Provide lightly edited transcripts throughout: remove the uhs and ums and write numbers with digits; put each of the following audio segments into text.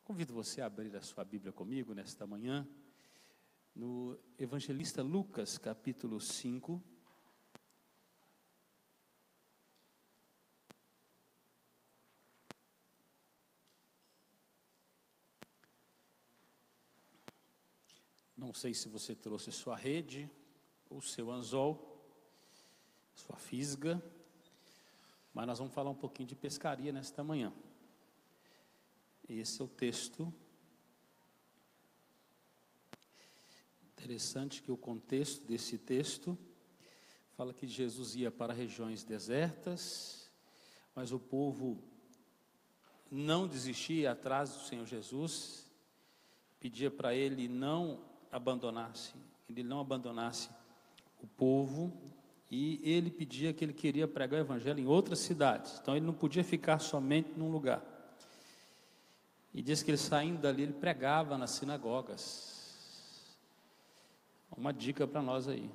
Convido você a abrir a sua Bíblia comigo nesta manhã, no Evangelista Lucas, capítulo 5. Não sei se você trouxe sua rede, ou seu anzol, sua fisga, mas nós vamos falar um pouquinho de pescaria nesta manhã. Esse é o texto. Interessante que o contexto desse texto fala que Jesus ia para regiões desertas, mas o povo não desistia atrás do Senhor Jesus, pedia para ele não abandonasse o povo, e ele pedia que ele queria pregar o evangelho em outras cidades, então ele não podia ficar somente num lugar. E diz que ele, saindo dali, ele pregava nas sinagogas. Uma dica para nós aí: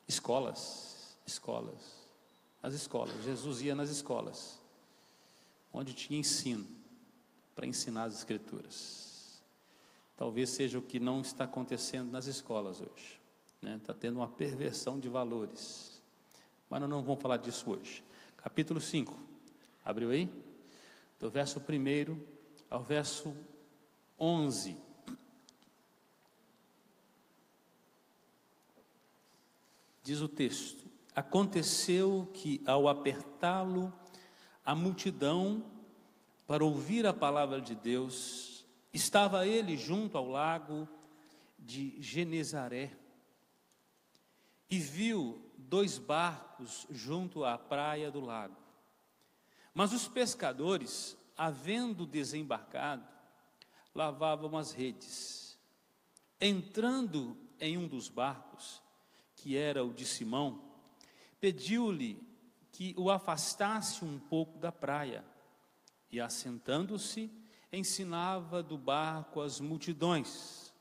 escolas, as escolas. Jesus ia nas escolas, onde tinha ensino, para ensinar as escrituras. Talvez seja o que não está acontecendo nas escolas hoje, né? Está tendo uma perversão de valores, mas nós não vamos falar disso hoje. Capítulo 5, abriu aí? Do verso 1 ao verso 11. Diz o texto: aconteceu que, ao apertá-lo a multidão para ouvir a palavra de Deus, estava ele junto ao lago de Genezaré, e viu 2 barcos junto à praia do lago. Mas os pescadores, havendo desembarcado, lavavam as redes. Entrando em um dos barcos, que era o de Simão, pediu-lhe que o afastasse um pouco da praia, e assentando-se, ensinava do barco as multidões.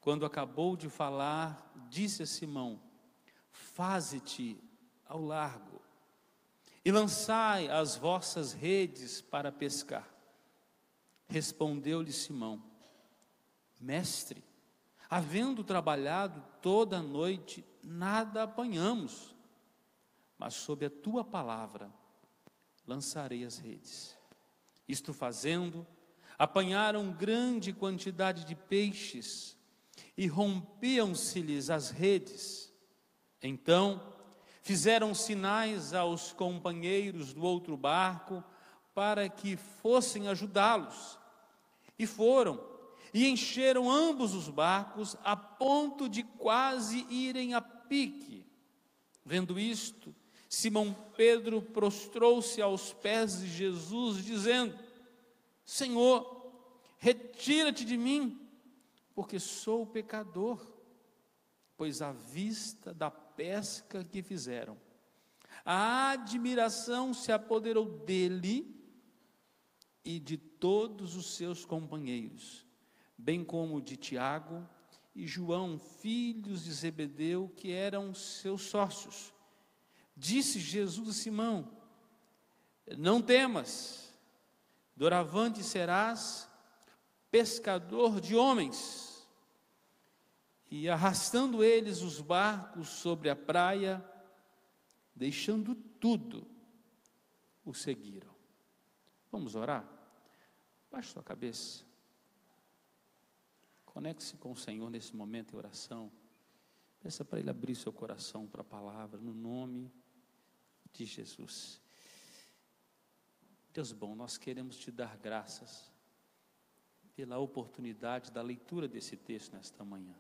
Quando acabou de falar, disse a Simão: faze-te ao largo e lançai as vossas redes para pescar. Respondeu-lhe Simão: mestre, havendo trabalhado toda a noite, nada apanhamos, mas sob a tua palavra lançarei as redes. Isto fazendo, apanharam grande quantidade de peixes, e rompiam-se-lhes as redes. Então fizeram sinais aos companheiros do outro barco para que fossem ajudá-los. E foram, e encheram ambos os barcos, a ponto de quase irem a pique. Vendo isto, Simão Pedro prostrou-se aos pés de Jesus, dizendo: Senhor, retira-te de mim, porque sou pecador. Pois à vista da pesca que fizeram, a admiração se apoderou dele e de todos os seus companheiros, bem como de Tiago e João, filhos de Zebedeu, que eram seus sócios. Disse Jesus a Simão: não temas, doravante serás pescador de homens. E arrastando eles os barcos sobre a praia, deixando tudo, o seguiram. Vamos orar? Baixe sua cabeça. Conecte-se com o Senhor nesse momento em oração. Peça para Ele abrir seu coração para a palavra, no nome de Jesus. Deus bom, nós queremos te dar graças pela oportunidade da leitura desse texto nesta manhã,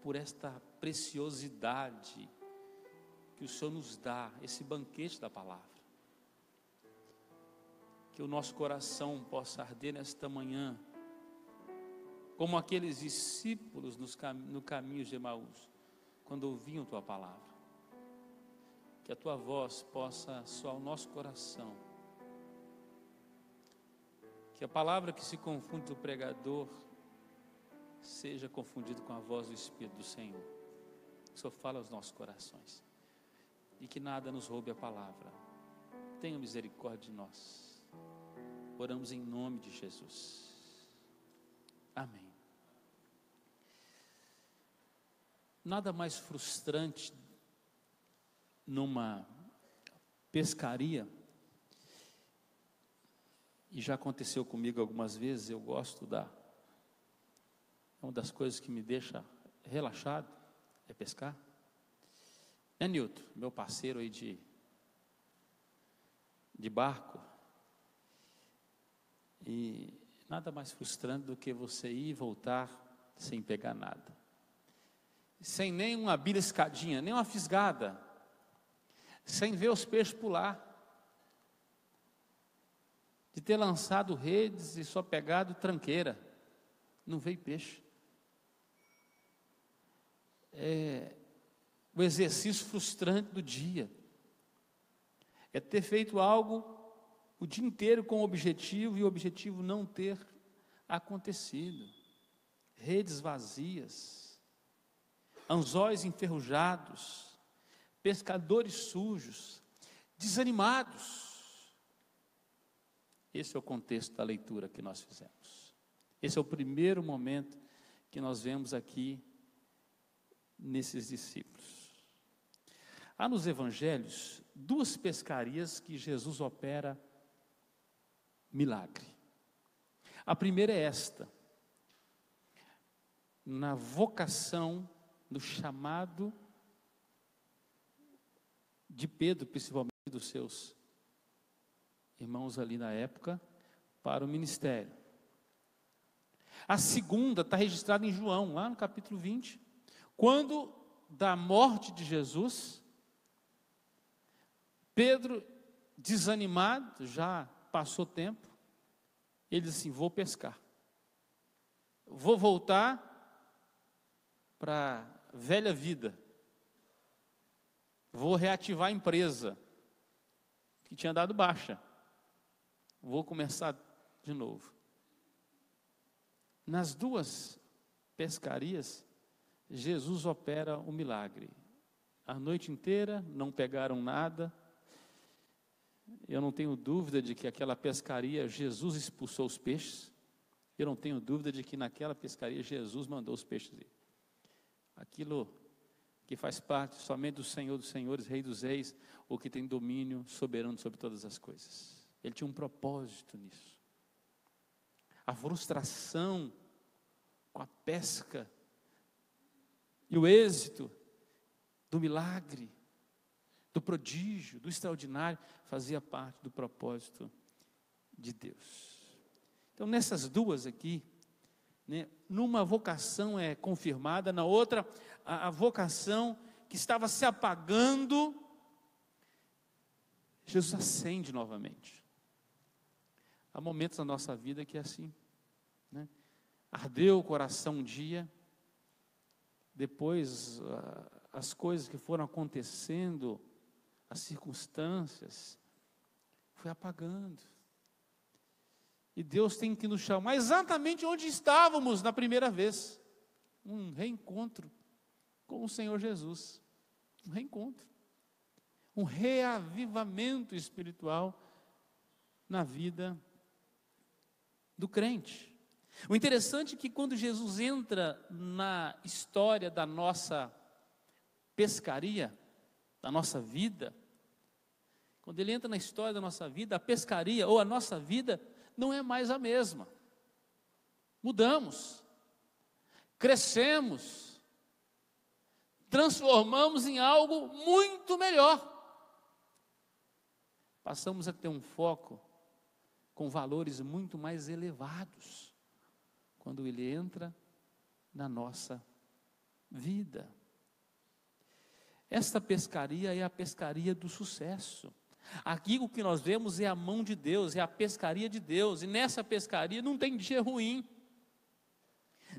por esta preciosidade que o Senhor nos dá, esse banquete da palavra. Que o nosso coração possa arder nesta manhã, como aqueles discípulos no caminho de Emaús, quando ouviam tua palavra. Que a tua voz possa soar o nosso coração. Que a palavra que se confunde do pregador seja confundido com a voz do Espírito do Senhor. Que o Senhor fala aos nossos corações, e que nada nos roube a palavra. Tenha misericórdia de nós. Oramos em nome de Jesus. Amém. Nada mais frustrante numa pescaria, e já aconteceu comigo algumas vezes, eu gosto é uma das coisas que me deixa relaxado, é pescar. Nilton, meu parceiro aí de barco, e nada mais frustrante do que você ir e voltar sem pegar nada, sem nem uma beliscadinha, nem uma fisgada, sem ver os peixes pular, de ter lançado redes e só pegado tranqueira, não veio peixe. É o exercício frustrante do dia, é ter feito algo o dia inteiro com objetivo e o objetivo não ter acontecido. Redes vazias, anzóis enferrujados, pescadores sujos, desanimados. Esse é o contexto da leitura que nós fizemos. Esse é o primeiro momento que nós vemos aqui nesses discípulos. Há nos evangelhos 2 pescarias que Jesus opera milagre. A primeira é esta, na vocação, no chamado de Pedro, principalmente dos seus irmãos ali na época, para o ministério. A segunda está registrada em João, lá no capítulo 20, quando da morte de Jesus, Pedro, desanimado, já passou tempo, ele disse assim: vou pescar, vou voltar para a velha vida, vou reativar a empresa que tinha dado baixa, vou começar de novo. Nas 2 pescarias, Jesus opera o milagre. A noite inteira não pegaram nada. Eu não tenho dúvida de que aquela pescaria Jesus expulsou os peixes. Eu não tenho dúvida de que naquela pescaria Jesus mandou os peixes ir. Aquilo que faz parte somente do Senhor dos Senhores, Rei dos Reis, o que tem domínio soberano sobre todas as coisas. Ele tinha um propósito nisso. A frustração com a pesca e o êxito do milagre, do prodígio, do extraordinário, fazia parte do propósito de Deus. Então, nessas 2 aqui, né, numa vocação é confirmada, na outra, a vocação que estava se apagando, Jesus acende novamente. Há momentos na nossa vida que é assim, né? Ardeu o coração um dia, depois as coisas que foram acontecendo, as circunstâncias, foi apagando. E Deus tem que nos chamar exatamente onde estávamos na primeira vez. Um reencontro com o Senhor Jesus. Um reencontro. Um reavivamento espiritual na vida do crente. O interessante é que quando Jesus entra na história da nossa pescaria, da nossa vida, quando ele entra na história da nossa vida, a pescaria ou a nossa vida não é mais a mesma. Mudamos, crescemos, transformamos em algo muito melhor. Passamos a ter um foco com valores muito mais elevados quando ele entra na nossa vida. Esta pescaria é a pescaria do sucesso. Aqui o que nós vemos é a mão de Deus, é a pescaria de Deus, e nessa pescaria não tem dia ruim,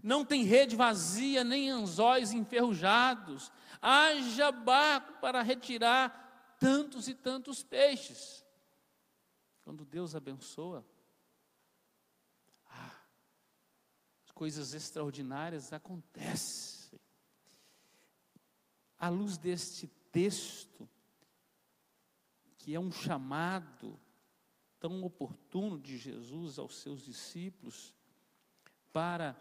não tem rede vazia, nem anzóis enferrujados, haja barco para retirar tantos e tantos peixes. Quando Deus abençoa, as coisas extraordinárias acontecem. À luz deste texto, que é um chamado tão oportuno de Jesus aos seus discípulos para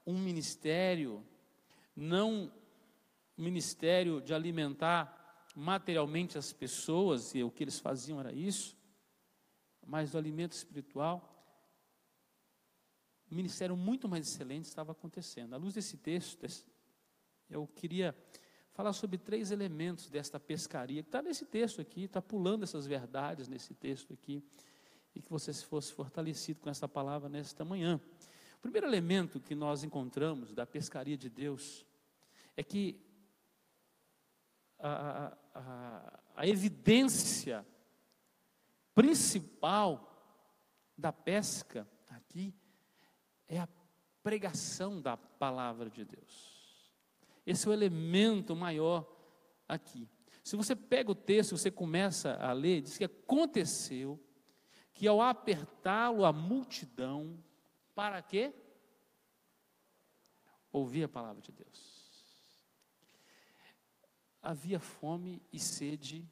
um ministério, não um ministério de alimentar materialmente as pessoas, e o que eles faziam era isso, mas do alimento espiritual. Um ministério muito mais excelente estava acontecendo. À luz desse texto, eu queria falar sobre 3 elementos desta pescaria, que está nesse texto aqui, está pulando essas verdades nesse texto aqui, e que você fosse fortalecido com essa palavra nesta manhã. O primeiro elemento que nós encontramos da pescaria de Deus é que a evidência principal da pesca aqui é a pregação da palavra de Deus. Esse é o elemento maior aqui. Se você pega o texto, você começa a ler, diz que aconteceu que ao apertá-lo a multidão, para quê? Ouvir a palavra de Deus. Havia fome e sede,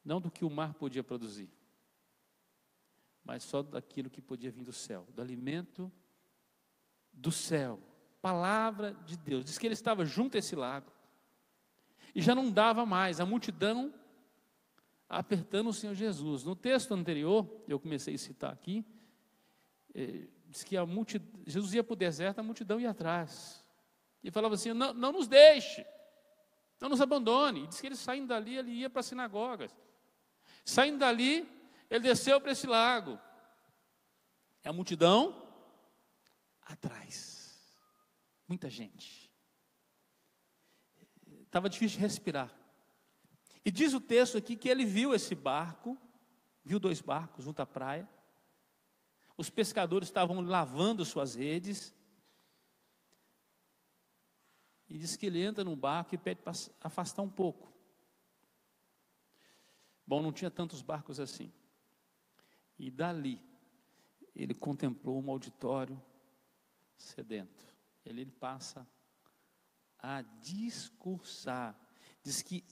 não do que o mar podia produzir, mas só daquilo que podia vir do céu, do alimento do céu, palavra de Deus. Diz que ele estava junto a esse lago, e já não dava mais, a multidão apertando o Senhor Jesus. No texto anterior, eu comecei a citar aqui, diz que Jesus ia para o deserto, a multidão ia atrás, e falava assim, não nos deixe, não nos abandone. E diz que ele saindo dali, ele ia para as sinagogas, saindo dali, ele desceu para esse lago, e a multidão atrás, muita gente, estava difícil de respirar, e diz o texto aqui que ele viu esse barco, viu 2 barcos junto à praia, os pescadores estavam lavando suas redes, e diz que ele entra no barco e pede para afastar um pouco. Bom, não tinha tantos barcos assim, e dali, ele contemplou um auditório sedento. Ele passa a discursar. Diz que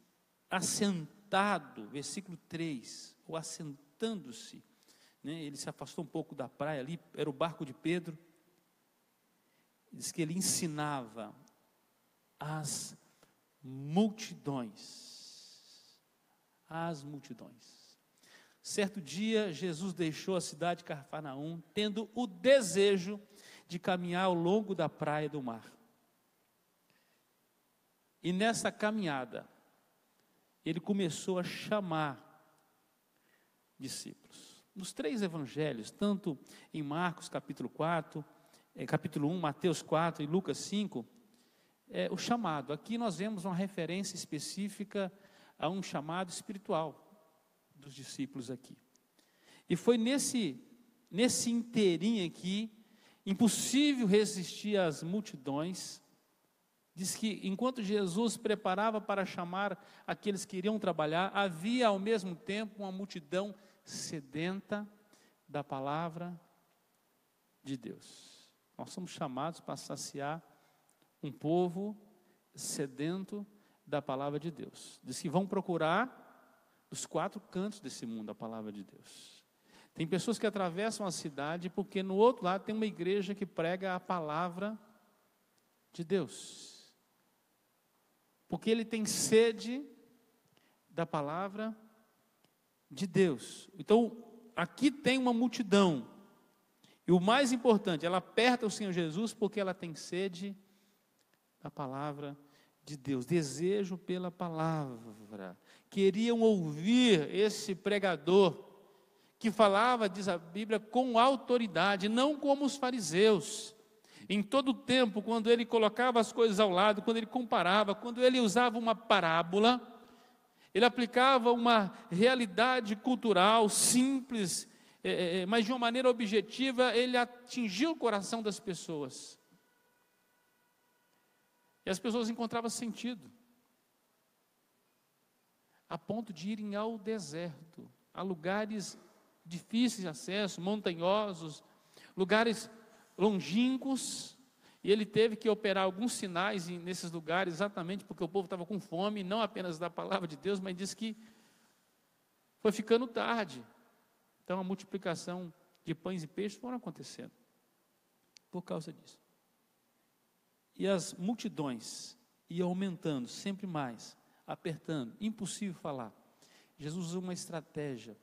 assentado, versículo 3, ou assentando-se, né, ele se afastou um pouco da praia ali, era o barco de Pedro. Diz que ele ensinava as multidões. As multidões. Certo dia, Jesus deixou a cidade de Cafarnaum, tendo o desejo de caminhar ao longo da praia do mar. E nessa caminhada, ele começou a chamar discípulos. Nos 3 evangelhos, tanto em Marcos capítulo 4, capítulo 1, Mateus 4 e Lucas 5, o chamado. Aqui nós vemos uma referência específica a um chamado espiritual dos discípulos aqui. E foi nesse inteirinho aqui, impossível resistir às multidões. Diz que enquanto Jesus preparava para chamar aqueles que iriam trabalhar, havia ao mesmo tempo uma multidão sedenta da palavra de Deus. Nós somos chamados para saciar um povo sedento da palavra de Deus. Diz que vão procurar os 4 cantos desse mundo a palavra de Deus. Tem pessoas que atravessam a cidade porque no outro lado tem uma igreja que prega a palavra de Deus. Porque ele tem sede da palavra de Deus. Então, aqui tem uma multidão. E o mais importante, ela aperta o Senhor Jesus porque ela tem sede da palavra de Deus, desejo pela palavra. Queriam ouvir esse pregador que falava, diz a Bíblia, com autoridade, não como os fariseus. Em todo o tempo, quando ele colocava as coisas ao lado, quando ele comparava, quando ele usava uma parábola, ele aplicava uma realidade cultural simples, mas de uma maneira objetiva, ele atingiu o coração das pessoas. E as pessoas encontravam sentido, a ponto de irem ao deserto, a lugares difíceis de acesso, montanhosos, lugares longínquos, e ele teve que operar alguns sinais nesses lugares, exatamente porque o povo estava com fome, não apenas da palavra de Deus, mas diz que foi ficando tarde. Então a multiplicação de pães e peixes foram acontecendo, por causa disso. E as multidões iam aumentando, sempre mais, apertando, impossível falar. Jesus usou uma estratégia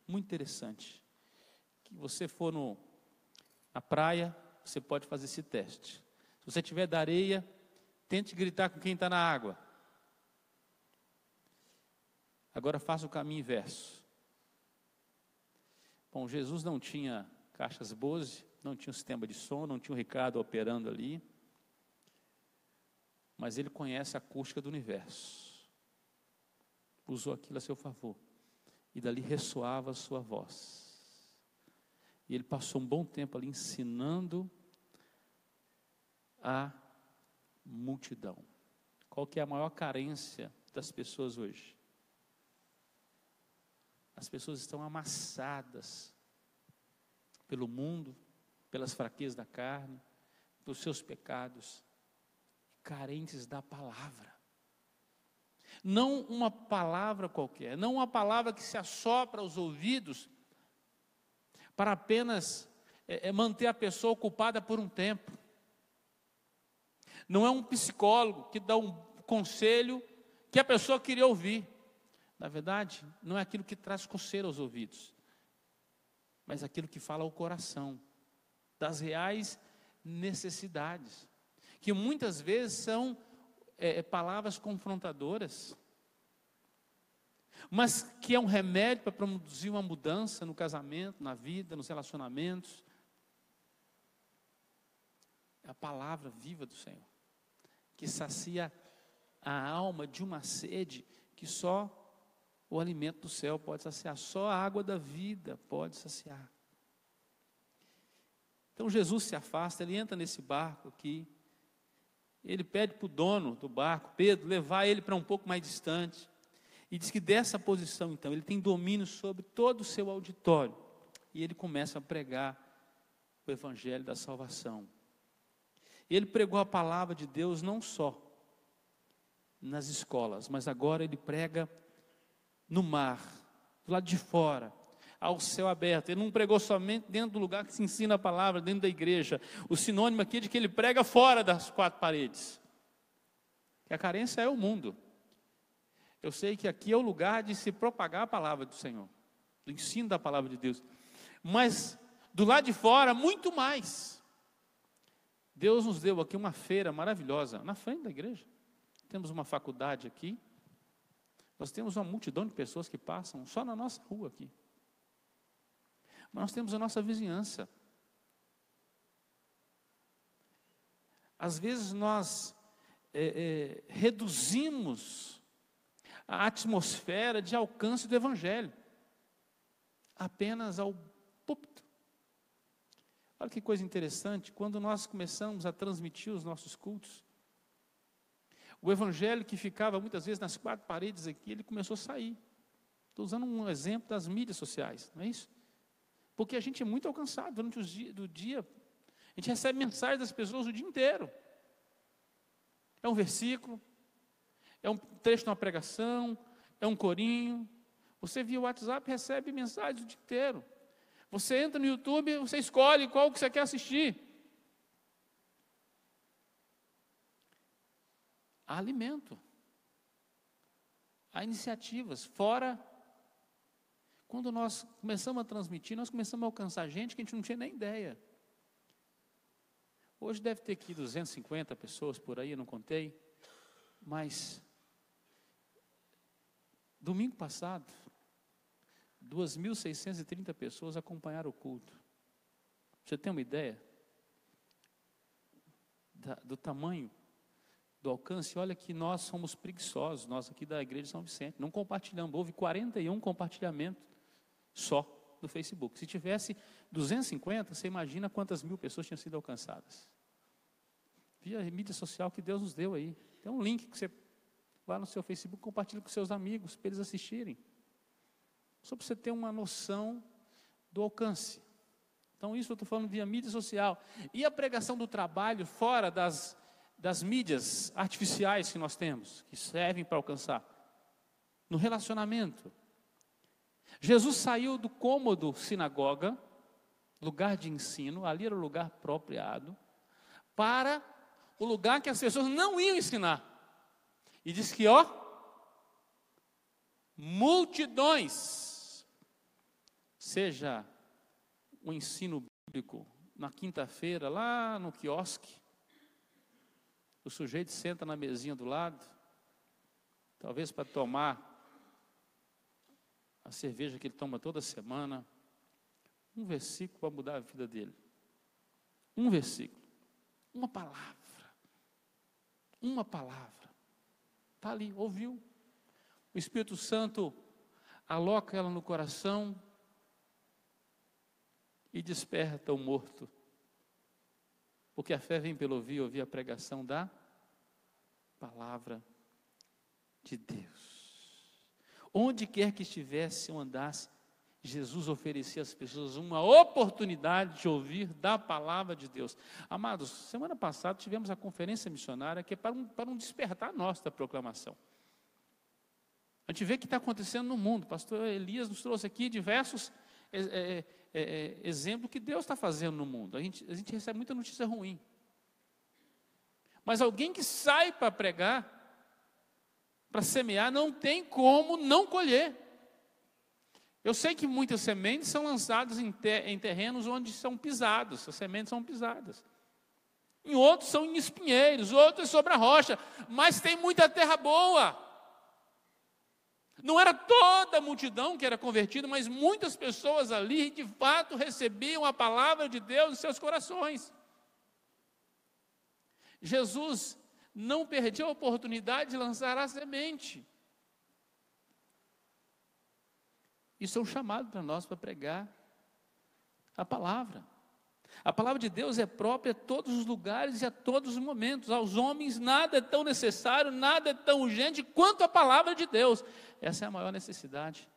muito interessante. Que você for na praia, você pode fazer esse teste. Se você tiver da areia, tente gritar com quem está na água. Agora faça o caminho inverso. Bom, Jesus não tinha caixas Bose, não tinha um sistema de som, não tinha o Ricardo operando ali. Mas ele conhece a acústica do universo. Usou aquilo a seu favor. E dali ressoava a sua voz. E ele passou um bom tempo ali ensinando a multidão. Qual que é a maior carência das pessoas hoje? As pessoas estão amassadas pelo mundo, pelas fraquezas da carne, pelos seus pecados, carentes da palavra. Não uma palavra qualquer, não uma palavra que se assopra aos ouvidos para apenas manter a pessoa ocupada por um tempo. Não é um psicólogo que dá um conselho que a pessoa queria ouvir. Na verdade, não é aquilo que traz coceira aos ouvidos, mas aquilo que fala ao coração, das reais necessidades, que muitas vezes são palavras confrontadoras, mas que é um remédio para produzir uma mudança no casamento, na vida, nos relacionamentos. É a palavra viva do Senhor, que sacia a alma de uma sede que só o alimento do céu pode saciar, só a água da vida pode saciar. Então Jesus se afasta, ele entra nesse barco aqui, ele pede para o dono do barco, Pedro, levar ele para um pouco mais distante, e diz que dessa posição então, ele tem domínio sobre todo o seu auditório, e ele começa a pregar o evangelho da salvação. Ele pregou a palavra de Deus não só nas escolas, mas agora ele prega no mar, do lado de fora, ao céu aberto. Ele não pregou somente dentro do lugar que se ensina a palavra, dentro da igreja. O sinônimo aqui é de que ele prega fora das quatro paredes. Que a carência é o mundo. Eu sei que aqui é o lugar de se propagar a palavra do Senhor, do ensino da palavra de Deus. Mas do lado de fora, muito mais. Deus nos deu aqui uma feira maravilhosa, na frente da igreja. Temos uma faculdade aqui. Nós temos uma multidão de pessoas que passam só na nossa rua aqui. Mas nós temos a nossa vizinhança. Às vezes nós reduzimos a atmosfera de alcance do Evangelho apenas ao púlpito. Olha que coisa interessante, quando nós começamos a transmitir os nossos cultos, o evangelho que ficava muitas vezes nas quatro paredes aqui, ele começou a sair. Estou usando um exemplo das mídias sociais, não é isso? Porque a gente é muito alcançado durante o dia. A gente recebe mensagens das pessoas o dia inteiro. É um versículo, é um trecho de uma pregação, é um corinho. Você via o WhatsApp, recebe mensagens o dia inteiro. Você entra no YouTube, você escolhe qual que você quer assistir. Há alimento, há iniciativas, fora, quando nós começamos a transmitir, nós começamos a alcançar gente que a gente não tinha nem ideia. Hoje deve ter aqui 250 pessoas por aí, eu não contei, mas domingo passado, 2.630 pessoas acompanharam o culto. Você tem uma ideia do tamanho do alcance? Olha que nós somos preguiçosos, nós aqui da igreja de São Vicente, não compartilhamos, houve 41 compartilhamentos só no Facebook. Se tivesse 250, você imagina quantas mil pessoas tinham sido alcançadas. Via a mídia social que Deus nos deu aí. Tem um link que você vai no seu Facebook, compartilha com seus amigos, para eles assistirem. Só para você ter uma noção do alcance. Então isso eu estou falando via mídia social. E a pregação do trabalho fora das mídias artificiais que nós temos, que servem para alcançar, no relacionamento. Jesus saiu do cômodo sinagoga, lugar de ensino, ali era o lugar apropriado, para o lugar que as pessoas não iam ensinar. E diz que, ó, multidões, seja o ensino bíblico na quinta-feira, lá no quiosque, o sujeito senta na mesinha do lado, talvez para tomar a cerveja que ele toma toda semana, um versículo para mudar a vida dele. Um versículo, uma palavra, está ali, ouviu. O Espírito Santo aloca ela no coração e desperta o morto. Porque a fé vem pelo ouvir a pregação da palavra de Deus. Onde quer que estivesse ou andasse, Jesus oferecia às pessoas uma oportunidade de ouvir da palavra de Deus. Amados, semana passada tivemos a conferência missionária, que é para um despertar nosso da proclamação. A gente vê o que está acontecendo no mundo. O pastor Elias nos trouxe aqui diversos exemplos que Deus está fazendo no mundo. A gente recebe muita notícia ruim. Mas alguém que sai para pregar, para semear, não tem como não colher. Eu sei que muitas sementes são lançadas em terrenos onde são pisados, as sementes são pisadas. Em outros são em espinheiros, outros sobre a rocha, mas tem muita terra boa. Não era toda a multidão que era convertida, mas muitas pessoas ali, de fato, recebiam a palavra de Deus em seus corações. Jesus não perdeu a oportunidade de lançar a semente. Isso é um chamado para nós, para pregar a palavra. A palavra de Deus é própria a todos os lugares e a todos os momentos. Aos homens nada é tão necessário, nada é tão urgente quanto a palavra de Deus. Essa é a maior necessidade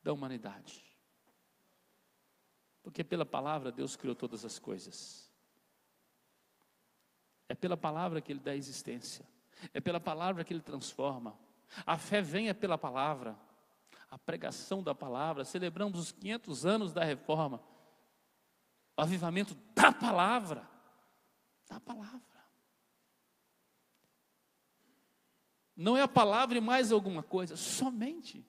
da humanidade. Porque pela palavra Deus criou todas as coisas. É pela palavra que Ele dá existência. É pela palavra que Ele transforma. A fé vem pela palavra. A pregação da palavra. Celebramos os 500 anos da reforma. O avivamento da palavra. Da palavra. Não é a palavra e mais alguma coisa. Somente.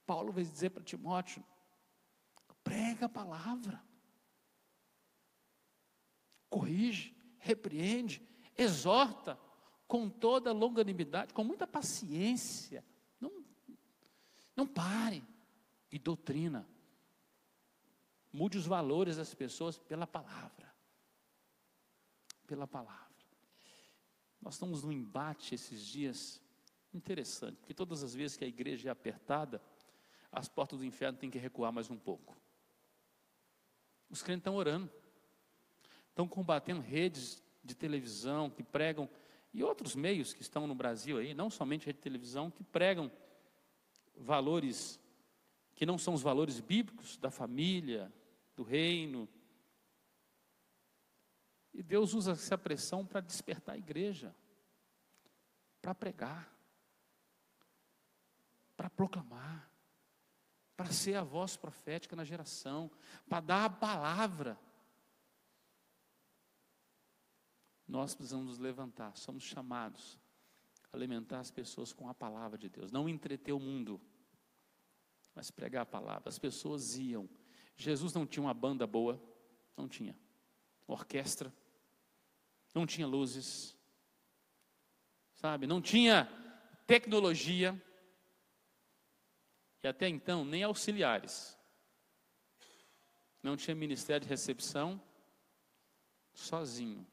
Paulo vai dizer para Timóteo. Prega a palavra. Corrige. Repreende. Exorta. Com toda longanimidade. Com muita paciência. Não pare. E doutrina. Mude os valores das pessoas pela palavra. Pela palavra. Nós estamos num embate esses dias interessante, porque todas as vezes que a igreja é apertada, as portas do inferno têm que recuar mais um pouco. Os crentes estão orando, estão combatendo redes de televisão que pregam, e outros meios que estão no Brasil aí, não somente rede de televisão, que pregam valores que não são os valores bíblicos da família, do reino. E Deus usa essa pressão para despertar a igreja, para pregar, para proclamar, para ser a voz profética na geração, para dar a palavra. Nós precisamos nos levantar, somos chamados a alimentar as pessoas com a palavra de Deus, não entreter o mundo, mas pregar a palavra. As pessoas iam. Jesus não tinha uma banda boa, não tinha uma orquestra, não tinha luzes, sabe? Não tinha tecnologia, e até então nem auxiliares. Não tinha ministério de recepção, sozinho.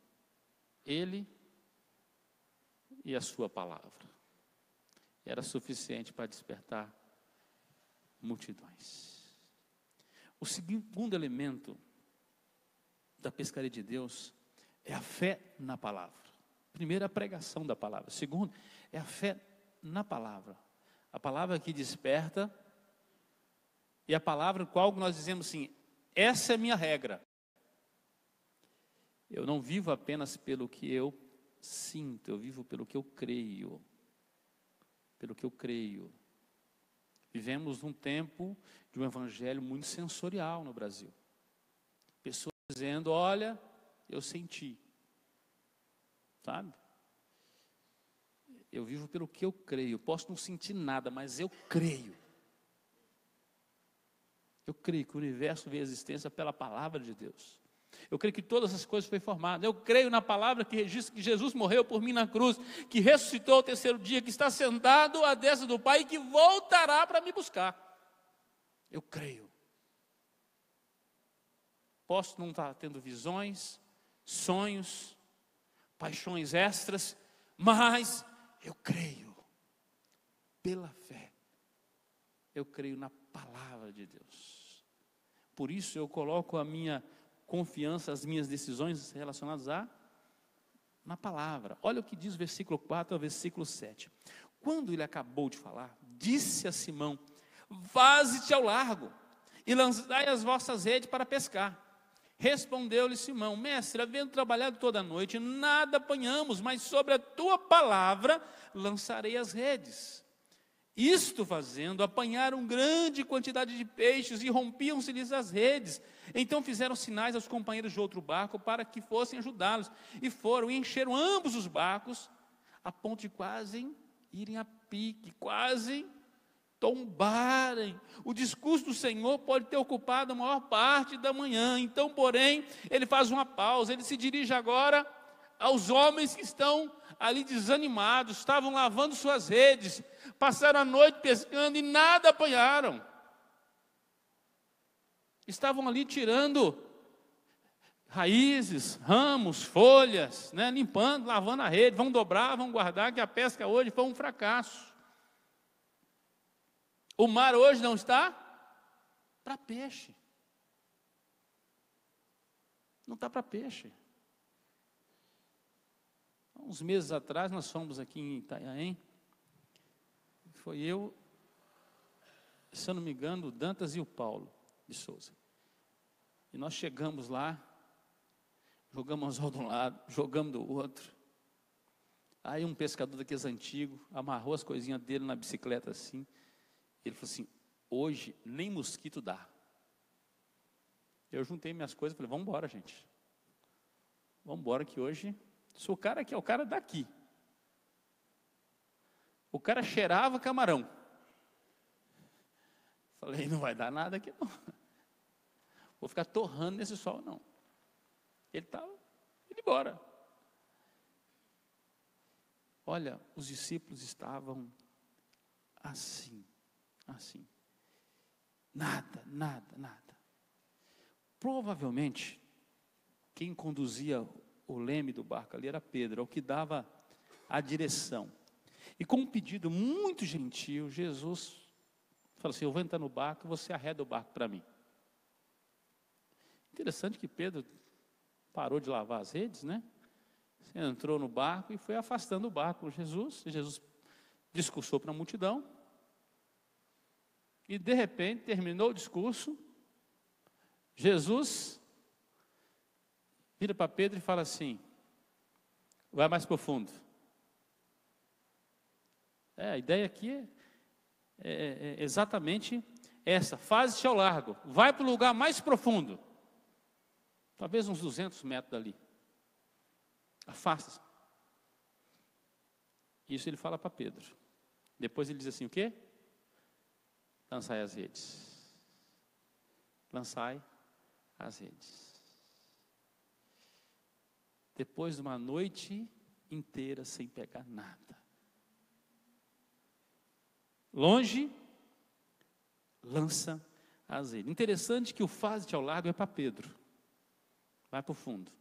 Ele e a sua palavra. Era suficiente para despertar multidões. O segundo elemento da pescaria de Deus é a fé na palavra. Primeiro, a pregação da palavra. Segundo, é a fé na palavra. A palavra que desperta e a palavra qual nós dizemos assim, essa é a minha regra. Eu não vivo apenas pelo que eu sinto, eu vivo pelo que eu creio. Pelo que eu creio. Vivemos num tempo de um evangelho muito sensorial no Brasil. Pessoas dizendo, olha, eu senti. sabe? Eu vivo pelo que eu creio. Posso não sentir nada, mas eu creio. Eu creio que o universo veio à existência pela palavra de Deus. Eu creio que todas as coisas foram formadas. Eu creio na palavra que registra que Jesus morreu por mim na cruz, que ressuscitou ao terceiro dia, que está sentado à destra do Pai e que voltará para me buscar. Eu creio. Posso não estar tendo visões, sonhos, paixões extras, mas eu creio. Pela fé. Eu creio na palavra de Deus. Por isso eu coloco a minha confiança, as minhas decisões relacionadas na palavra. Olha o que diz o versículo 4 ao versículo 7. Quando ele acabou de falar, disse a Simão: vaze-te ao largo e lançai as vossas redes para pescar. Respondeu-lhe Simão: mestre, havendo trabalhado toda a noite, nada apanhamos, mas sobre a tua palavra lançarei as redes. Isto fazendo, apanharam grande quantidade de peixes e rompiam-se-lhes as redes. Então fizeram sinais aos companheiros de outro barco para que fossem ajudá-los. E foram e encheram ambos os barcos, a ponto de quase irem a pique, quase tombarem. O discurso do Senhor pode ter ocupado a maior parte da manhã. Então, porém, ele faz uma pausa. Ele se dirige agora aos homens que estão ali desanimados, estavam lavando suas redes, passaram a noite pescando e nada apanharam. Estavam ali tirando raízes, ramos, folhas, né, limpando, lavando a rede. Vão dobrar, vão guardar, que a pesca hoje foi um fracasso. O mar hoje não está para peixe. Não está para peixe. Uns meses atrás, nós fomos aqui em Itanhaém. Foi eu, se eu não me engano, o Dantas e o Paulo de Souza. E nós chegamos lá, jogamos anzol de um lado, jogamos do outro. Aí um pescador daqueles antigos, amarrou as coisinhas dele na bicicleta assim. Ele falou assim: hoje nem mosquito dá. Eu juntei minhas coisas e falei: vamos embora, gente. Vamos embora que hoje, sou o cara que é o cara daqui. O cara cheirava camarão. Falei: não vai dar nada aqui não. Vou ficar torrando nesse sol não. Ele estava indo embora. Olha, os discípulos estavam assim. Nada. Provavelmente, quem conduzia o leme do barco ali era Pedro, é o que dava a direção. E com um pedido muito gentil, Jesus falou assim: eu vou entrar no barco, você arreda o barco para mim. Interessante que Pedro parou de lavar as redes, né? Entrou no barco e foi afastando o barco com Jesus. Jesus discursou para a multidão. E de repente, terminou o discurso, Jesus vira para Pedro e fala assim: vai mais profundo. A ideia aqui é exatamente essa: faze-te ao largo, vai para o lugar mais profundo, talvez uns 200 metros dali, afasta-se. Isso ele fala para Pedro. Depois ele diz assim: o quê? Lançai as redes. Lançai as redes. Depois de uma noite inteira sem pegar nada. Longe, lança as redes. Interessante que o faze-te ao largo é para Pedro. Vai para o fundo.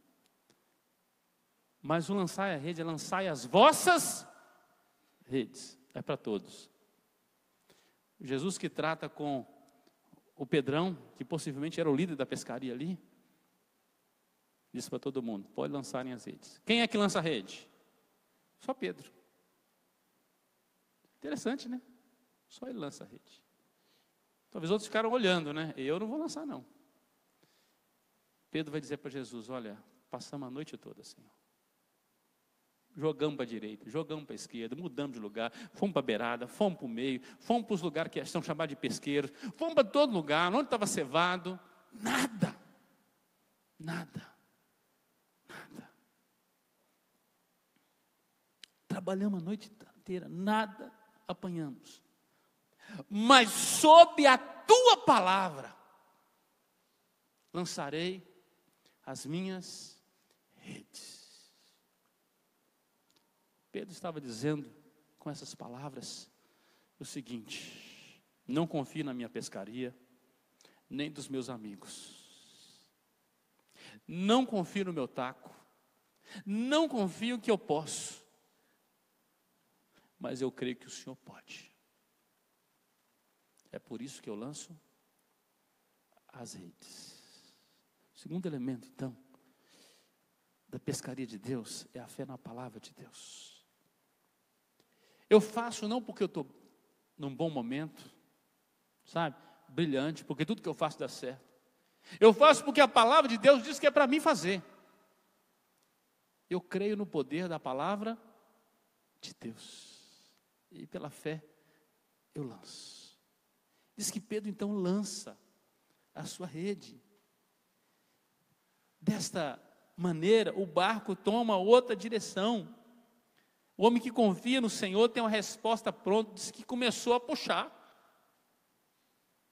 Mas o lançai a rede é lançai as vossas redes. É para todos. Jesus que trata com o Pedrão, que possivelmente era o líder da pescaria ali, disse para todo mundo: pode lançarem as redes. Quem é que lança a rede? Só Pedro. Interessante, né? Só ele lança a rede. Talvez outros ficaram olhando, né? Eu não vou lançar não. Pedro vai dizer para Jesus: olha, passamos a noite toda, Senhor. Jogamos para a direita, jogamos para a esquerda, mudamos de lugar, fomos para a beirada, fomos para o meio, fomos para os lugares que são chamados de pesqueiros, fomos para todo lugar, onde estava cevado, nada. Trabalhamos a noite inteira, nada apanhamos. Mas sob a tua palavra lançarei as minhas redes. Pedro estava dizendo com essas palavras o seguinte: não confio na minha pescaria, nem dos meus amigos. Não confio no meu taco. Não confio que eu posso. Mas eu creio que o Senhor pode. É por isso que eu lanço as redes. O segundo elemento, então, da pescaria de Deus é a fé na palavra de Deus. Eu faço não porque eu estou num bom momento, sabe, brilhante, porque tudo que eu faço dá certo. Eu faço porque a palavra de Deus diz que é para mim fazer. Eu creio no poder da palavra de Deus. E pela fé eu lanço. Diz que Pedro então lança a sua rede. Desta maneira, o barco toma outra direção. O homem que confia no Senhor tem uma resposta pronta. Diz que começou a puxar.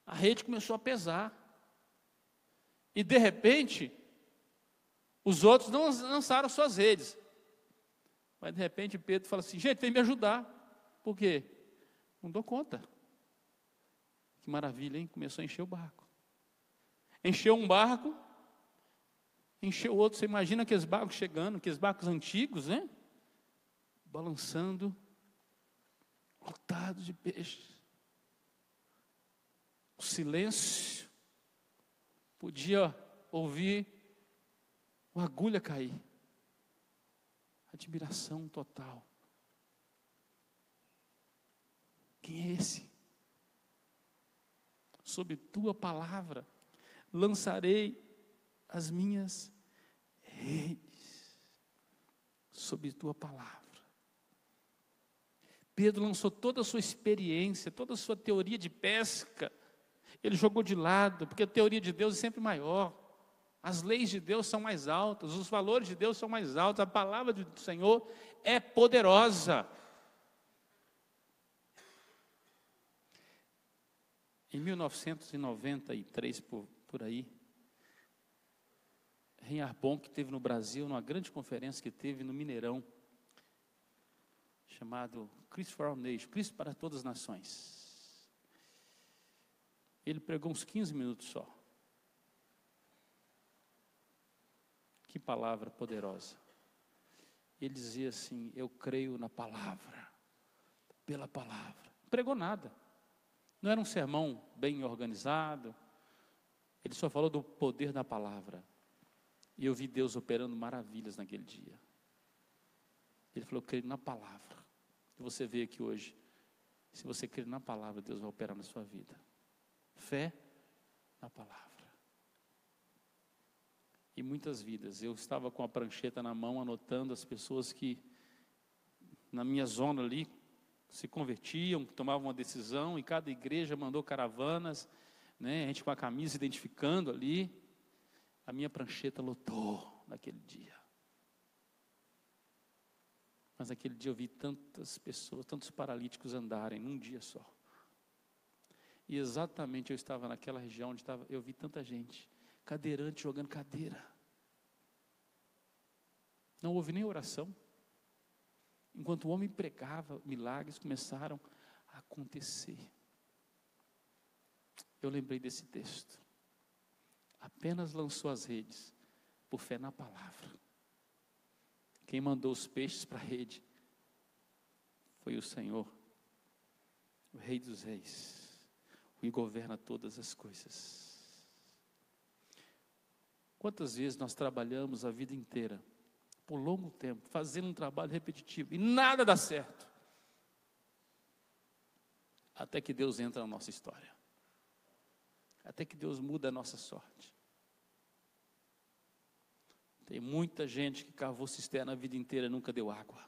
A rede começou a pesar. E de repente, os outros não lançaram suas redes. Mas de repente Pedro fala assim: gente, vem me ajudar. Por quê? Não dou conta. Que maravilha, hein? Começou a encher o barco. Encheu um barco, encheu outro. Você imagina aqueles barcos chegando, aqueles barcos antigos, né? Balançando, lotados de peixes. O silêncio. Podia ouvir uma agulha cair. Admiração total. Quem é esse? Sob tua palavra lançarei as minhas redes. Sob tua palavra. Pedro lançou toda a sua experiência, toda a sua teoria de pesca. Ele jogou de lado, porque a teoria de Deus é sempre maior. As leis de Deus são mais altas, os valores de Deus são mais altos, a palavra do Senhor é poderosa. Em 1993, por aí, Reinhard Bonk teve no Brasil, numa grande conferência que teve no Mineirão, chamado Cristo for All Nations, Cristo para todas as nações. Ele pregou uns 15 minutos só. Que palavra poderosa. Ele dizia assim: eu creio na palavra, pela palavra. Não pregou nada. Não era um sermão bem organizado. Ele só falou do poder da palavra. E eu vi Deus operando maravilhas naquele dia. Ele falou: eu creio na palavra. E você vê aqui hoje, se você crer na palavra, Deus vai operar na sua vida. Fé na palavra. E muitas vidas, eu estava com a prancheta na mão, anotando as pessoas que, na minha zona ali, se convertiam, que tomavam uma decisão, e cada igreja mandou caravanas, né, a gente com a camisa identificando ali. A minha prancheta lotou naquele dia. Mas naquele dia eu vi tantas pessoas, tantos paralíticos andarem num dia só. E exatamente eu estava naquela região onde eu vi tanta gente, cadeirante jogando cadeira. Não houve nem oração. Enquanto o homem pregava, milagres começaram a acontecer. Eu lembrei desse texto. Apenas lançou as redes, por fé na palavra. Quem mandou os peixes para a rede foi o Senhor, o Rei dos Reis, o que governa todas as coisas. Quantas vezes nós trabalhamos a vida inteira, por longo tempo, fazendo um trabalho repetitivo, e nada dá certo, até que Deus entra na nossa história, até que Deus muda a nossa sorte. Tem muita gente que cavou cisterna a vida inteira e nunca deu água.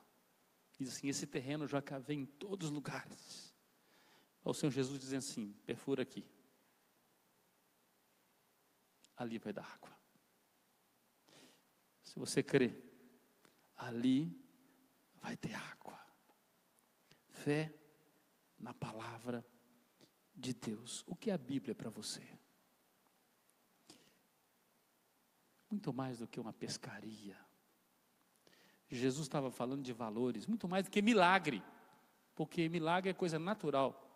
Diz assim: esse terreno eu já cavei em todos os lugares. O Senhor Jesus diz assim: perfura aqui. Ali vai dar água. Se você crer, ali vai ter água. fé na palavra de Deus. O que é a Bíblia para você? Muito mais do que uma pescaria. Jesus estava falando de valores, muito mais do que milagre, porque milagre é coisa natural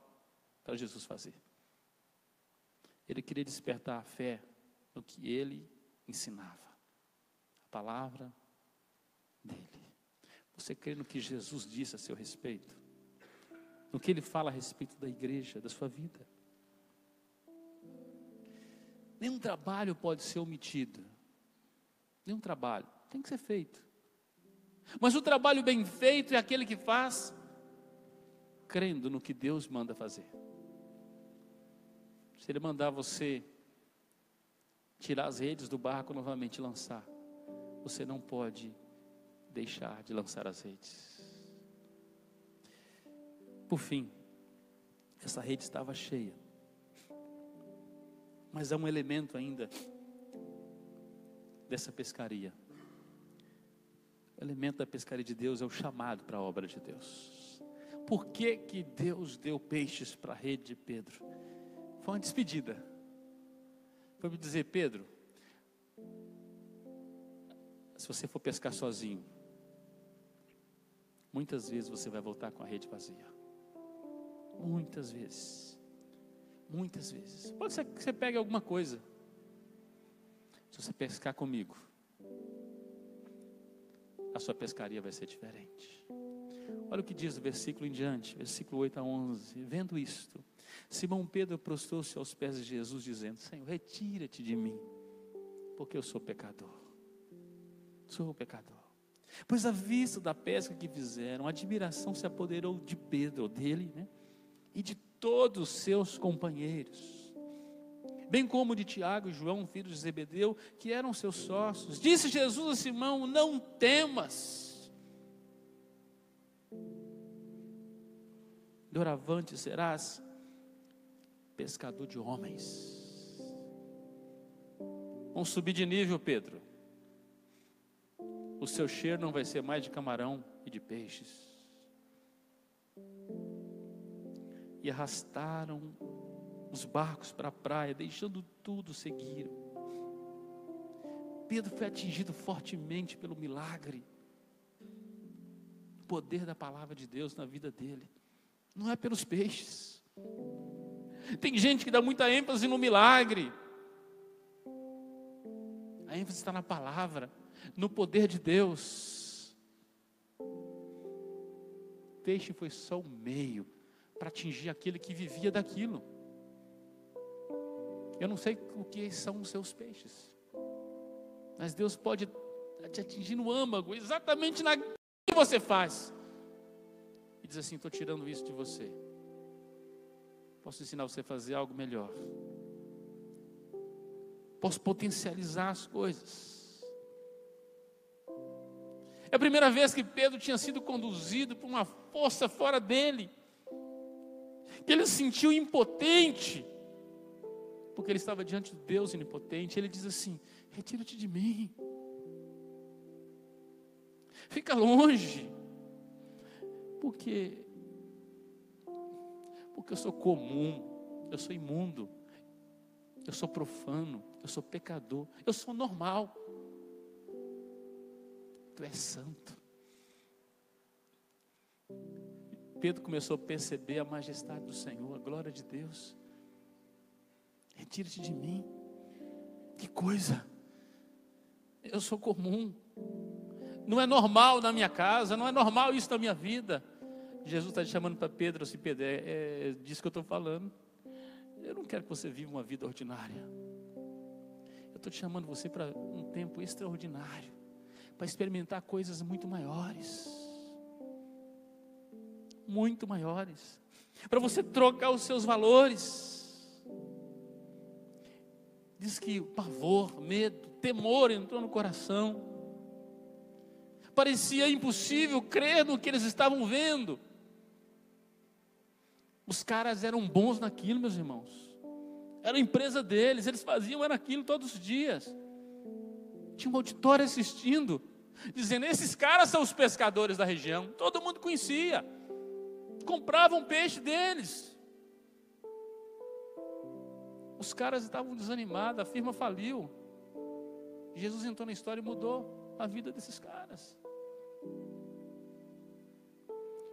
para Jesus fazer. Ele queria despertar a fé no que ele ensinava, a palavra dele. Você crê no que Jesus disse a seu respeito? No que ele fala a respeito da igreja, da sua vida? Nenhum trabalho pode ser omitido. Nenhum trabalho, tem que ser feito. Mas o trabalho bem feito é aquele que faz crendo no que Deus manda fazer. Se Ele mandar você tirar as redes do barco novamente e lançar, você não pode deixar de lançar as redes. Por fim, essa rede estava cheia. Mas há um elemento ainda dessa pescaria. O elemento da pescaria de Deus é o chamado para a obra de Deus. Por que que Deus deu peixes para a rede de Pedro? Foi uma despedida. Foi me dizer: Pedro, se você for pescar sozinho, muitas vezes você vai voltar com a rede vazia. Muitas vezes. Muitas vezes. Pode ser que você pegue alguma coisa. Se você pescar comigo, a sua pescaria vai ser diferente. Olha o que diz o versículo em diante, versículo 8 a 11. Vendo isto, Simão Pedro prostrou-se aos pés de Jesus, dizendo: Senhor, retira-te de mim, porque eu sou pecador. Sou pecador. Pois à vista da pesca que fizeram, a admiração se apoderou de Pedro, dele, né? E de todos os seus companheiros, bem como de Tiago e João, filhos de Zebedeu, que eram seus sócios. Disse Jesus a Simão: não temas, doravante serás pescador de homens. Vamos subir de nível, Pedro. O seu cheiro não vai ser mais de camarão e de peixes. E arrastaram os barcos para a praia, deixando tudo, seguiram. Pedro foi atingido fortemente pelo milagre, o poder da palavra de Deus na vida dele. Não é pelos peixes. Tem gente que dá muita ênfase no milagre. A ênfase está na palavra, no poder de Deus. O peixe foi só o meio para atingir aquele que vivia daquilo. Eu não sei o que são os seus peixes, mas Deus pode te atingir no âmago, exatamente naquilo que você faz, e diz assim: estou tirando isso de você, posso ensinar você a fazer algo melhor, posso potencializar as coisas. É a primeira vez que Pedro tinha sido conduzido por uma força fora dele, que ele se sentiu impotente, porque ele estava diante de Deus onipotente. Ele diz assim: retira-te de mim, fica longe, porque eu sou comum, eu sou imundo, eu sou profano, eu sou pecador, eu sou normal, tu és santo. Pedro começou a perceber a majestade do Senhor, a glória de Deus. Retira-te de mim. Que coisa! Eu sou comum. Não é normal na minha casa, não é normal isso na minha vida. Jesus está te chamando para Pedro, assim: Pedro, é disso que eu estou falando. Eu não quero que você viva uma vida ordinária. Eu estou te chamando você para um tempo extraordinário, para experimentar coisas muito maiores. Muito maiores, para você trocar os seus valores. Diz que o pavor, medo, temor entrou no coração. Parecia impossível crer no que eles estavam vendo. Os caras eram bons naquilo, meus irmãos. Era a empresa deles, eles faziam aquilo todos os dias. Tinha um auditório assistindo, dizendo: esses caras são os pescadores da região. Todo mundo conhecia. compravam peixe deles. Os caras estavam desanimados, a firma faliu. Jesus entrou na história e mudou a vida desses caras.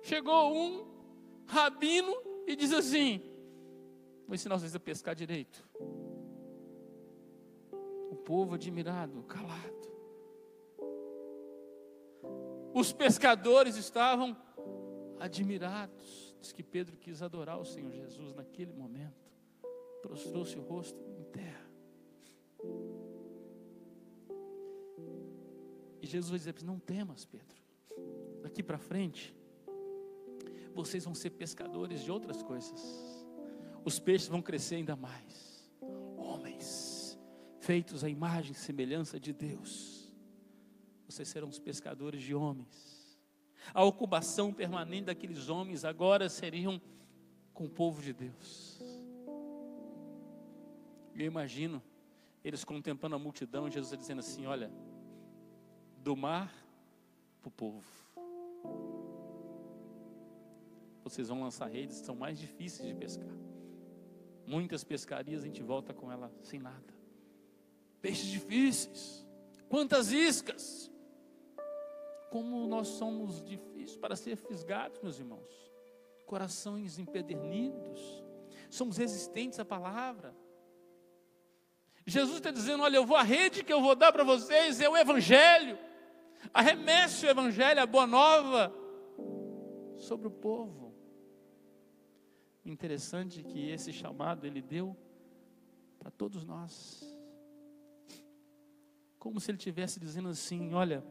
Chegou um rabino e diz assim: vou ensinar vocês a pescar direito. O povo admirado, calado. Os pescadores estavam admirados. Diz que Pedro quis adorar o Senhor Jesus naquele momento. Prostrou-se o rosto em terra. E Jesus vai dizer: não temas, Pedro. Daqui para frente, vocês vão ser pescadores de outras coisas. Os peixes vão crescer ainda mais. Homens, feitos à imagem e semelhança de Deus. Vocês serão os pescadores de homens. A ocupação permanente daqueles homens agora seriam com o povo de Deus. Eu imagino eles contemplando a multidão e Jesus dizendo assim: olha, do mar para o povo. Vocês vão lançar redes que são mais difíceis de pescar. Muitas pescarias a gente volta com ela sem nada. Peixes difíceis. Quantas iscas. Como nós somos difíceis para ser fisgados, meus irmãos. Corações empedernidos. Somos resistentes à palavra. Jesus está dizendo: olha, a rede que eu vou dar para vocês é o Evangelho. Arremesse o Evangelho, a boa nova, sobre o povo. Interessante que esse chamado Ele deu para todos nós. Como se Ele estivesse dizendo assim: olha,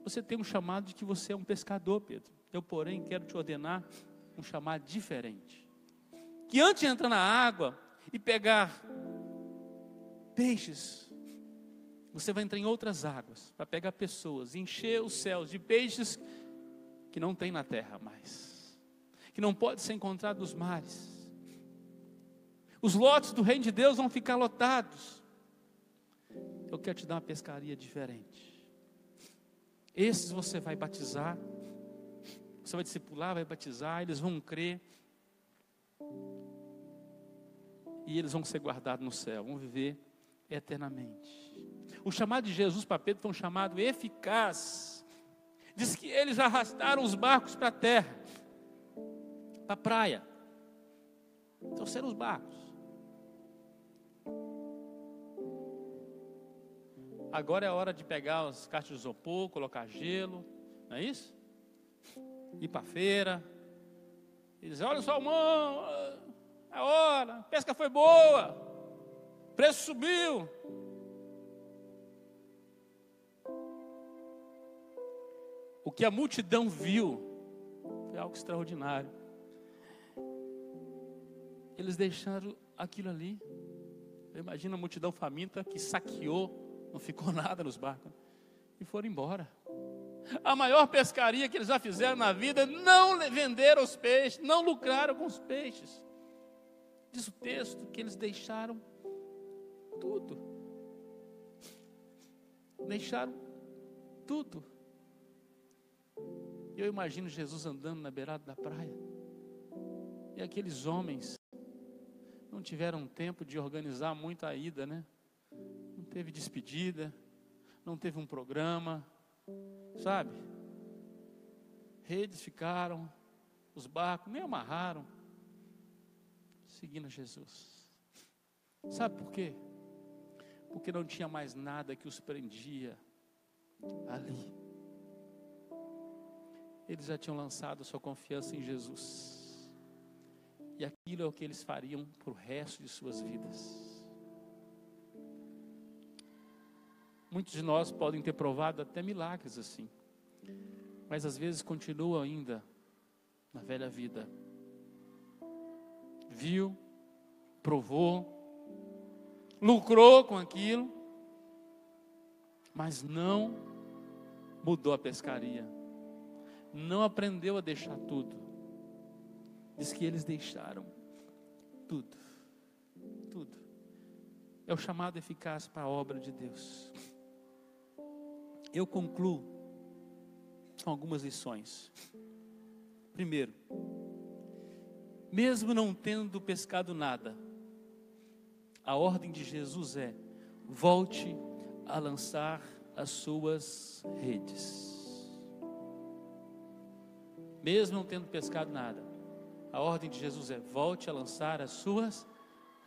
você tem um chamado de que você é um pescador, Pedro. Eu, porém, quero te ordenar um chamado diferente. Que antes de entrar na água e pegar peixes, você vai entrar em outras águas para pegar pessoas, encher os céus de peixes que não tem na terra mais, que não pode ser encontrado nos mares. Os lotes do reino de Deus vão ficar lotados. Eu quero te dar uma pescaria diferente. Esses você vai batizar, você vai discipular, vai batizar, eles vão crer e eles vão ser guardados no céu, vão viver eternamente. O chamado de Jesus para Pedro foi um chamado eficaz. Diz que eles arrastaram os barcos para a terra, para a praia. Trouxeram os barcos. Agora é a hora de pegar as caixas de isopor, colocar gelo, não é isso? Ir para a feira. E dizer: olha o salmão, a hora, a pesca foi boa, o preço subiu. O que a multidão viu foi algo extraordinário. Eles deixaram aquilo ali. Eu imagino a multidão faminta que saqueou, não ficou nada nos barcos, e foram embora. A maior pescaria que eles já fizeram na vida, não venderam os peixes, não lucraram com os peixes. Diz o texto que eles deixaram tudo. Deixaram tudo. Eu imagino Jesus andando na beirada da praia. E aqueles homens não tiveram tempo de organizar muito a ida, né? Não teve despedida, não teve um programa, sabe? Redes ficaram, os barcos nem amarraram, seguindo Jesus. Sabe por quê? Porque não tinha mais nada que os prendia ali. Eles já tinham lançado a sua confiança em Jesus. E aquilo é o que eles fariam para o resto de suas vidas. Muitos de nós podem ter provado até milagres assim, mas às vezes continuam ainda na velha vida. Viu, provou, lucrou com aquilo, mas não mudou a pescaria, não aprendeu a deixar tudo. Diz que eles deixaram tudo, tudo. É o chamado eficaz para a obra de Deus. Eu concluo com algumas lições. Primeiro, mesmo não tendo pescado nada, a ordem de Jesus é: volte a lançar as suas redes. Mesmo não tendo pescado nada, a ordem de Jesus é: volte a lançar as suas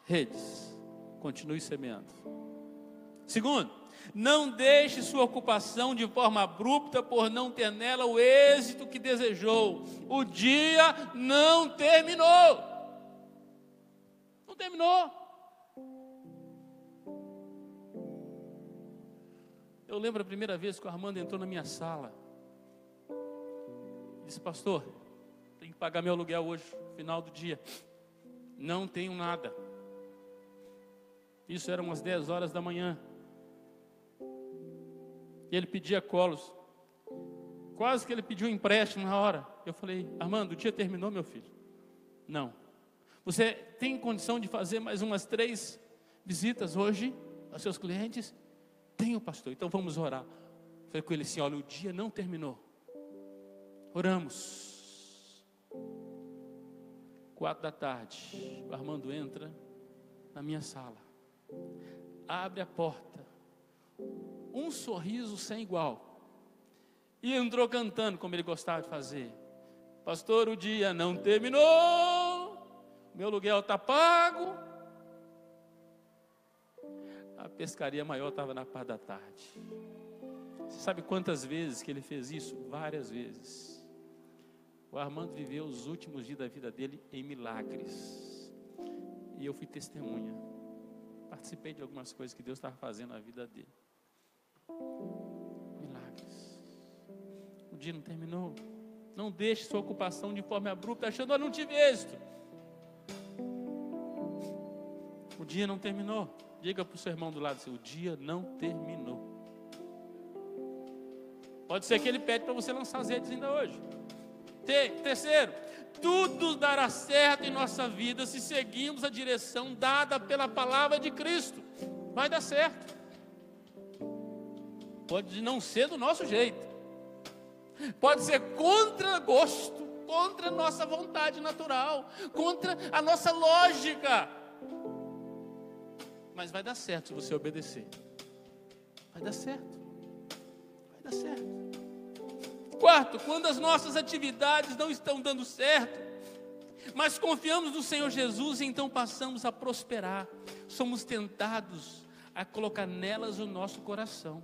redes. Continue semeando. Segundo, não deixe sua ocupação de forma abrupta por não ter nela o êxito que desejou. O dia não terminou. Não terminou. Eu lembro a primeira vez que o Armando entrou na minha sala. Disse: pastor, tenho que pagar meu aluguel hoje, no final do dia. Não tenho nada. Isso era umas 10 horas da manhã. E ele pedia colos. Quase que ele pediu um empréstimo na hora. Eu falei: Armando, o dia terminou, meu filho? Não. Você tem condição de fazer mais umas 3 visitas hoje aos seus clientes? Tenho, pastor. Então vamos orar. Falei com ele assim: olha, o dia não terminou. Oramos. 4 da tarde, o Armando entra na minha sala. Abre a porta. Um sorriso sem igual. E entrou cantando como ele gostava de fazer: pastor, o dia não terminou, meu aluguel está pago. A pescaria maior estava na parte da tarde. Você sabe quantas vezes que ele fez isso? Várias vezes. O Armando viveu os últimos dias da vida dele em milagres. E eu fui testemunha. Participei de algumas coisas que Deus estava fazendo na vida dele. Milagres. O dia não terminou. Não deixe sua ocupação de forma abrupta, achando: eu não tive êxito. O dia não terminou. Diga para o seu irmão do lado assim: o dia não terminou. Pode ser que ele pede para você lançar as redes ainda hoje. Terceiro, tudo dará certo em nossa vida se seguirmos a direção dada pela palavra de Cristo. Vai dar certo. Pode não ser do nosso jeito. Pode ser contra gosto, contra a nossa vontade natural, contra a nossa lógica. Mas vai dar certo se você obedecer. Vai dar certo. Vai dar certo. Quarto, quando as nossas atividades não estão dando certo, mas confiamos no Senhor Jesus, então passamos a prosperar. Somos tentados a colocar nelas o nosso coração.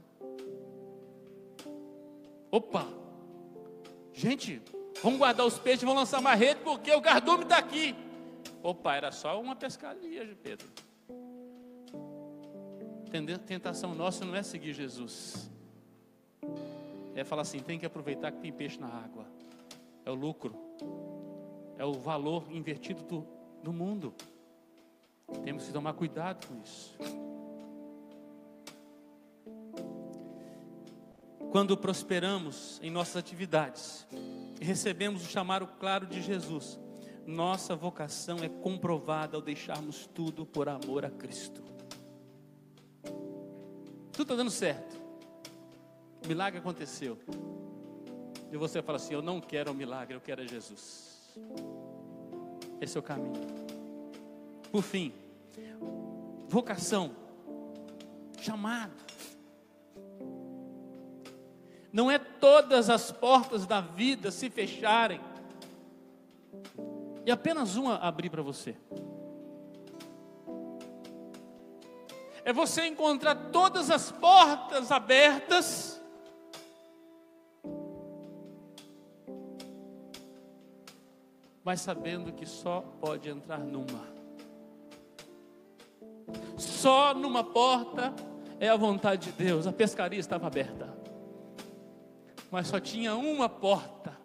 Opa! Gente, vamos guardar os peixes, vamos lançar uma rede, porque o cardume está aqui. Opa, era só uma pescaria, Pedro. Tentação nossa não é seguir Jesus. É falar assim: tem que aproveitar que tem peixe na água. É o lucro. É o valor invertido do mundo. Temos que tomar cuidado com isso. Quando prosperamos em nossas atividades e recebemos o chamado claro de Jesus, nossa vocação é comprovada ao deixarmos tudo por amor a Cristo. Tudo está dando certo. O milagre aconteceu. E você fala assim: eu não quero o milagre, eu quero Jesus. Esse é o caminho. Por fim, vocação, chamado. Não é todas as portas da vida se fecharem e apenas uma abrir para você. É você encontrar todas as portas abertas mas sabendo que só pode entrar numa. Só numa porta é a vontade de Deus. A pescaria estava aberta, mas só tinha uma porta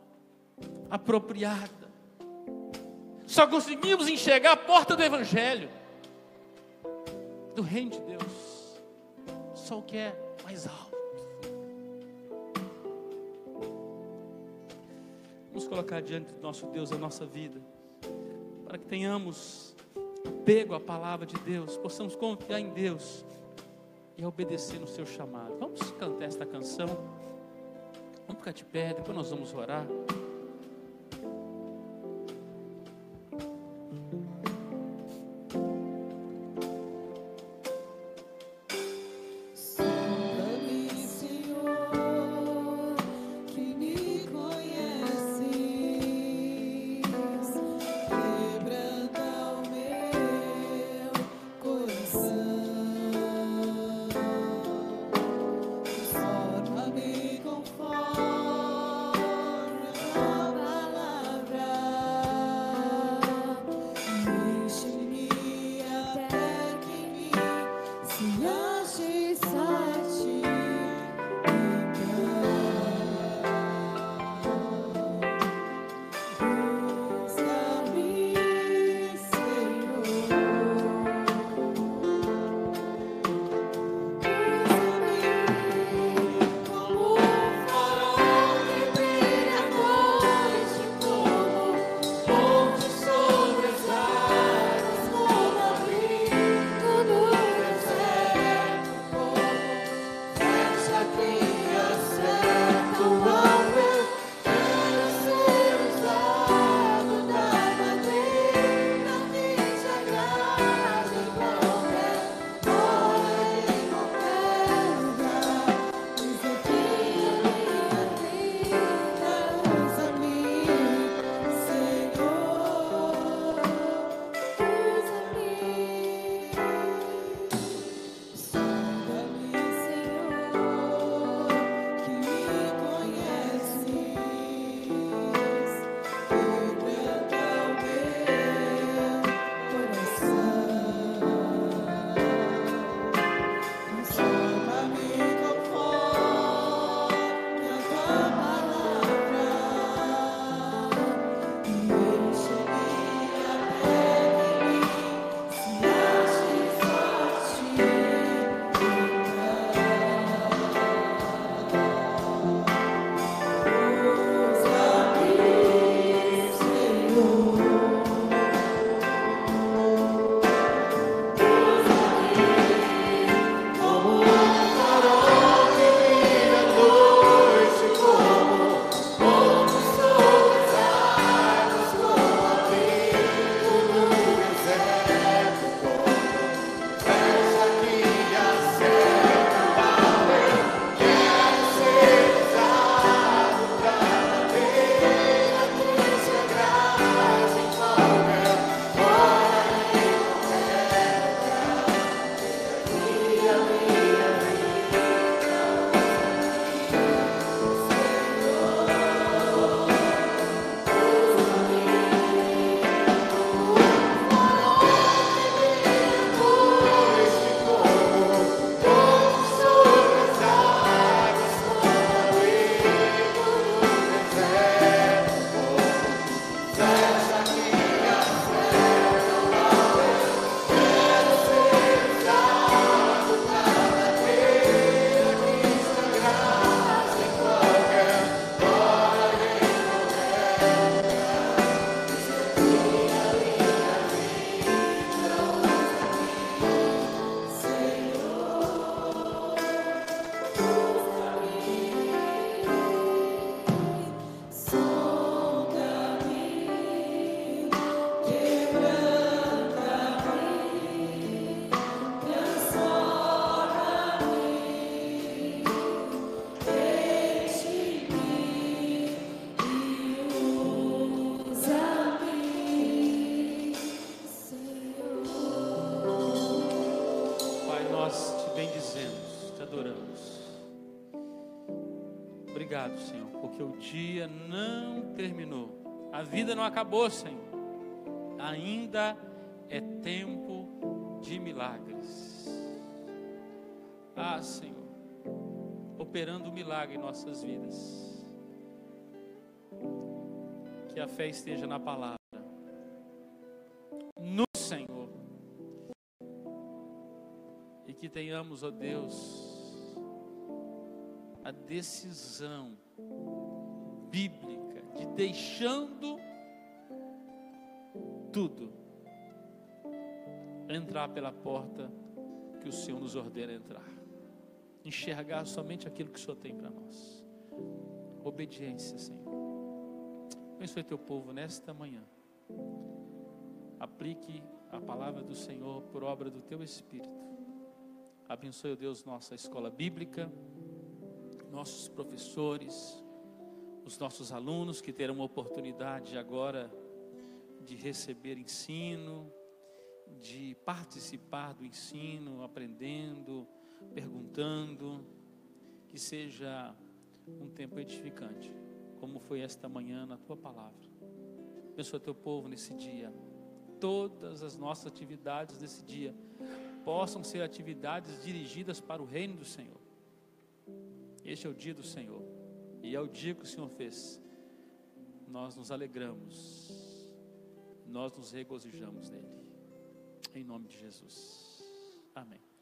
apropriada. Só conseguimos enxergar a porta do Evangelho, do reino de Deus. Só o que é mais alto. Vamos colocar diante do nosso Deus a nossa vida, para que tenhamos apego à palavra de Deus, possamos confiar em Deus e obedecer no seu chamado. Vamos cantar esta canção. Vamos ficar de pé, depois nós vamos orar. Obrigado, Senhor, porque o dia não terminou. A vida não acabou, Senhor. Ainda é tempo de milagres. Ah, Senhor, operando um milagre em nossas vidas. Que a fé esteja na palavra, no Senhor. E que tenhamos, ó Deus, a decisão bíblica de deixando tudo, entrar pela porta que o Senhor nos ordena entrar, enxergar somente aquilo que o Senhor tem para nós. Obediência, Senhor. Abençoe teu povo nesta manhã. Aplique a palavra do Senhor por obra do teu Espírito. Abençoe, ó Deus, nossa escola bíblica, nossos professores, os nossos alunos que terão uma oportunidade agora de receber ensino, de participar do ensino, aprendendo, perguntando. Que seja um tempo edificante, como foi esta manhã na tua palavra. Abençoa teu povo nesse dia. Todas as nossas atividades desse dia possam ser atividades dirigidas para o reino do Senhor. Este é o dia do Senhor, e é o dia que o Senhor fez. Nós nos alegramos, nós nos regozijamos nele, em nome de Jesus. Amém.